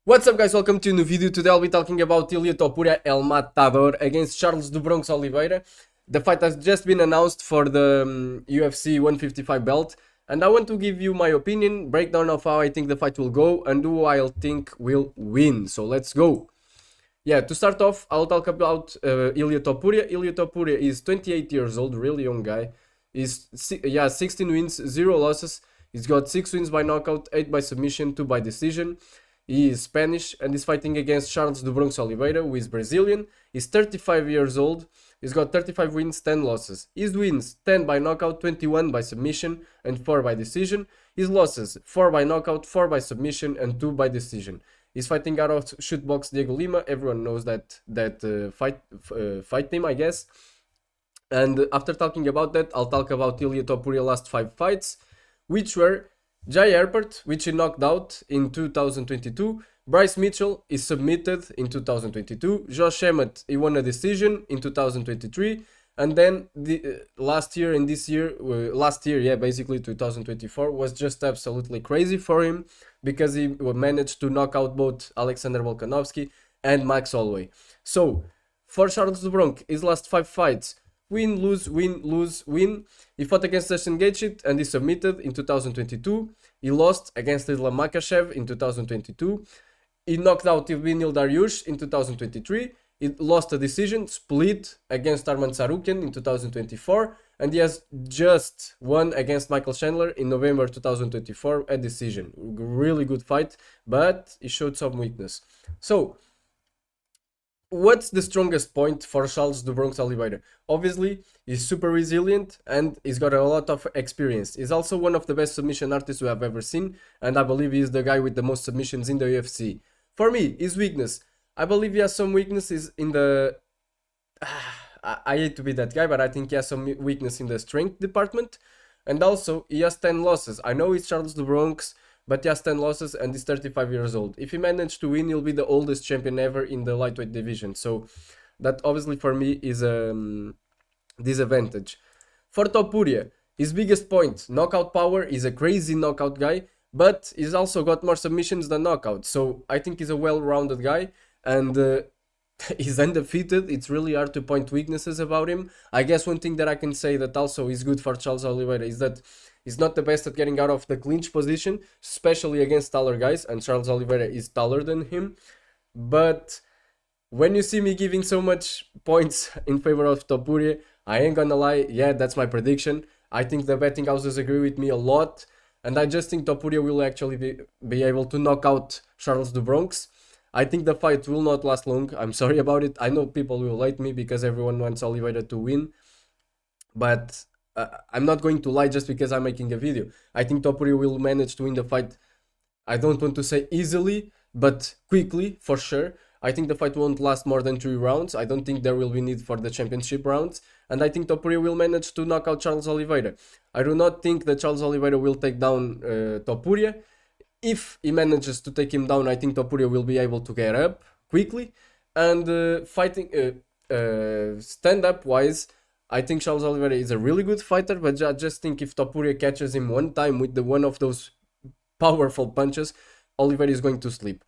What's up guys, welcome to a new video. Today I'll be talking about Ilia Topuria El Matador against Charles do Bronx Oliveira. The fight has just been announced for the UFC 155 belt, and I want to give you my opinion, breakdown of how I think the fight will go and who I think will win. So let's go. Yeah, to start off, I'll talk about Ilia Topuria. Ilia Topuria is 28 years old, really young guy. He's 16 wins, 0 losses. He's got 6 wins by knockout, 8 by submission, 2 by decision. He is Spanish and is fighting against Charles do Bronx Oliveira, who is Brazilian. He's 35 years old. He's got 35 wins, 10 losses. His wins 10 by knockout, 21 by submission, and 4 by decision. His losses 4 by knockout, 4 by submission, and 2 by decision. He's fighting out of Shootbox Diego Lima. Everyone knows that fight team, I guess. And after talking about that, I'll talk about Ilia Topuria's last 5 fights, which were Jai Herbert, which he knocked out in 2022. Bryce Mitchell is submitted in 2022. Josh Emmett, he won a decision in 2023. And then last year and this year, last year, yeah, basically 2024, was just absolutely crazy for him because he managed to knock out both Alexander Volkanovski and Max Holloway. So, for Charles do Bronx, his last 5 fights, win, lose, win, lose, win. He fought against Justin Gaethje and he submitted in 2022. He lost against Islam Makhachev in 2022. He knocked out Evgenii Dariush in 2023. He lost a decision, split against Arman Tsarukyan in 2024. And he has just won against Michael Chandler in November 2024, a decision. Really good fight, but he showed some weakness. So, what's the strongest point for Charles do Bronx Oliveira? Obviously, he's super resilient and he's got a lot of experience. He's also one of the best submission artists we have ever seen, and I believe he's the guy with the most submissions in the UFC. For me, his weakness, I believe he has some weaknesses in the... I hate to be that guy, but I think he has some weakness in the strength department. And also, he has 10 losses. I know it's Charles do Bronx, but he has 10 losses and he's 35 years old. If he managed to win, he'll be the oldest champion ever in the lightweight division. So that obviously for me is a disadvantage. For Topuria, his biggest point, knockout power, is a crazy knockout guy, but he's also got more submissions than knockouts. So I think he's a well-rounded guy and he's undefeated. It's really hard to point weaknesses about him. I guess one thing that I can say that also is good for Charles Oliveira is that he's not the best at getting out of the clinch position, especially against taller guys, and Charles Oliveira is taller than him. But when you see me giving so much points in favor of Topuria, I ain't gonna lie, yeah, that's my prediction. I think the betting houses agree with me a lot, and I just think Topuria will actually be able to knock out Charles do Bronx. I think the fight will not last long. I'm sorry about it. I know people will hate me because everyone wants Oliveira to win, but I'm not going to lie just because I'm making a video. I think Topuria will manage to win the fight. I don't want to say easily, but quickly, for sure. I think the fight won't last more than 3 rounds. I don't think there will be need for the championship rounds. And I think Topuria will manage to knock out Charles Oliveira. I do not think that Charles Oliveira will take down Topuria. If he manages to take him down, I think Topuria will be able to get up quickly. And fighting stand-up wise, I think Charles Oliveira is a really good fighter, but I just think if Topuria catches him one time with one of those powerful punches, Oliveira is going to sleep.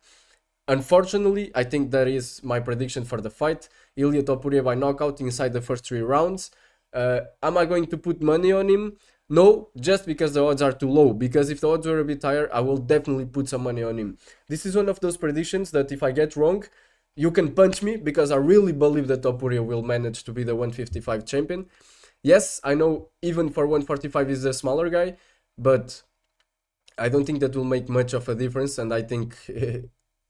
Unfortunately, I think that is my prediction for the fight. Ilia Topuria by knockout inside the first 3 rounds. Am I going to put money on him? No, just because the odds are too low. Because if the odds were a bit higher, I will definitely put some money on him. This is one of those predictions that if I get wrong, you can punch me, because I really believe that Topuria will manage to be the 155 champion. Yes, I know even for 145 he's a smaller guy, but I don't think that will make much of a difference, and I think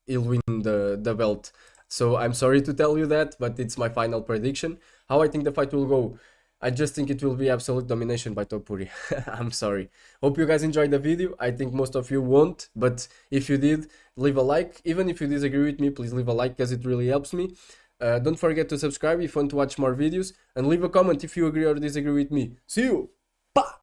he'll win the belt. So I'm sorry to tell you that, but it's my final prediction. How I think the fight will go, I just think it will be absolute domination by Topuria. I'm sorry. Hope you guys enjoyed the video. I think most of you won't, but if you did, leave a like. Even if you disagree with me, please leave a like because it really helps me. Don't forget to subscribe if you want to watch more videos, and leave a comment if you agree or disagree with me. See you! Pa!